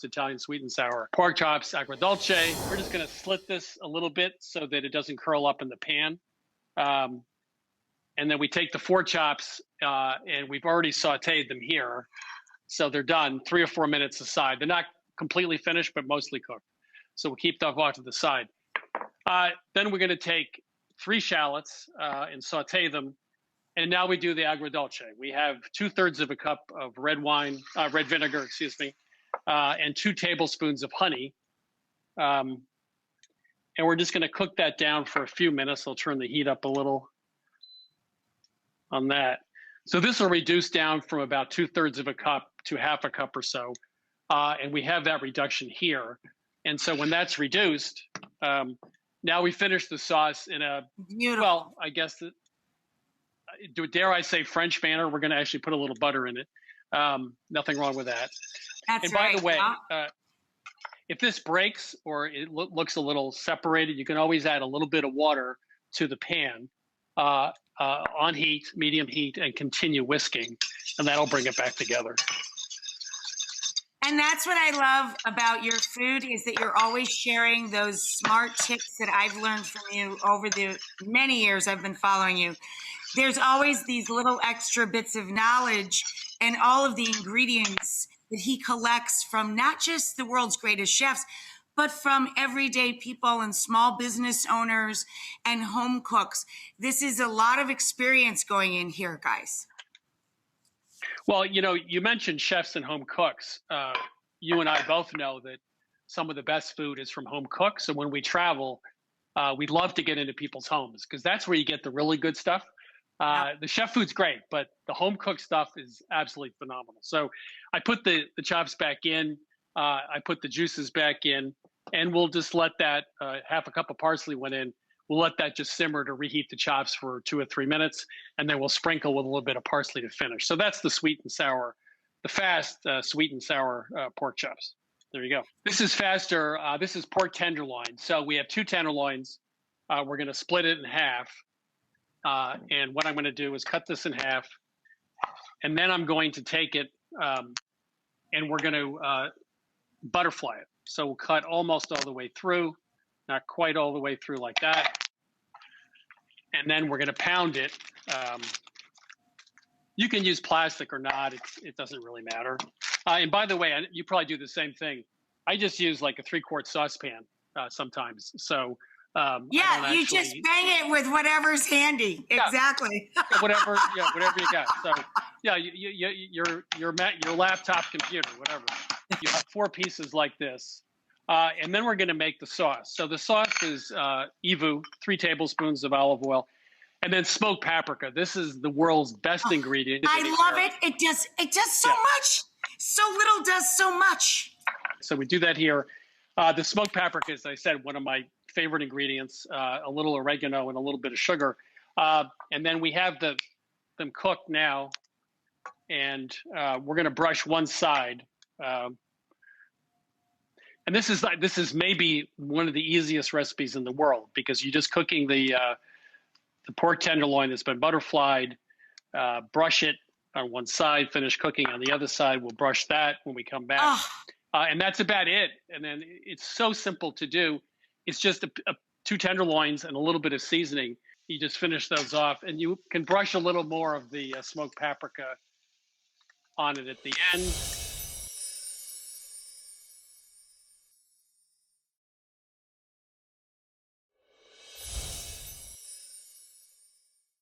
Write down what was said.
Italian sweet and sour pork chops, agrodolce. We're just going to slit this a little bit so that it doesn't curl up in the pan. And then we take the 4 chops, and we've already sauteed them here. So they're done 3 or 4 minutes aside. They're not completely finished, but mostly cooked. So we'll keep that off to the side. Then we're going to take 3 shallots and saute them. And now we do the agrodolce. We have 2/3 of a cup of red vinegar, and 2 tablespoons of honey. And we're just going to cook that down for a few minutes. I'll turn the heat up a little on that. So this will reduce down from about 2/3 of a cup to half a cup or so. And we have that reduction here. And so when that's reduced, now we finish the sauce in a, Beautiful. well, I guess, dare I say French manner. We're going to actually put a little butter in it. Nothing wrong with that. That's And by right. the way, if this breaks or it looks a little separated, you can always add a little bit of water to the pan on heat, medium heat, and continue whisking, and that'll bring it back together. And that's what I love about your food is that you're always sharing those smart tips that I've learned from you over the many years I've been following you. There's always these little extra bits of knowledge and all of the ingredients that he collects from not just the world's greatest chefs, but from everyday people and small business owners and home cooks. This is a lot of experience going in here, guys. Well, you mentioned chefs and home cooks. You and I both know that some of the best food is from home cooks. So when we travel, we'd love to get into people's homes because that's where you get the really good stuff. The chef food's great, but the home cooked stuff is absolutely phenomenal. So I put the chops back in, I put the juices back in, and we'll just let that half a cup of parsley went in. We'll let that just simmer to reheat the chops for 2 or 3 minutes, and then we'll sprinkle with a little bit of parsley to finish. So that's the sweet and sour, the fast sweet and sour pork chops. There you go. This is faster. This is pork tenderloin. So we have 2 tenderloins. We're going to split it in half. And what I'm going to do is cut this in half, and then I'm going to take it and we're going to butterfly it. So we'll cut almost all the way through, not quite all the way through like that. And then we're going to pound it. You can use plastic or not. It doesn't really matter. And by the way, you probably do the same thing. I just use like a 3-quart saucepan sometimes. So you just bang it with whatever's handy. Yeah. Exactly. whatever you got. So yeah, your laptop, computer, whatever. You have 4 pieces like this. And then we're going to make the sauce. So the sauce is EVOO, 3 tablespoons of olive oil, and then smoked paprika. This is the world's best ingredient. I love it. It does so much. So little does so much. So we do that here. The smoked paprika, as I said, one of my favorite ingredients, a little oregano and a little bit of sugar. And then we have them cooked now, and we're going to brush one side. And this is maybe one of the easiest recipes in the world because you're just cooking the pork tenderloin that's been butterflied, brush it on one side, finish cooking on the other side. We'll brush that when we come back. And that's about it. And then it's so simple to do. It's just 2 tenderloins and a little bit of seasoning. You just finish those off, and you can brush a little more of the smoked paprika on it at the end.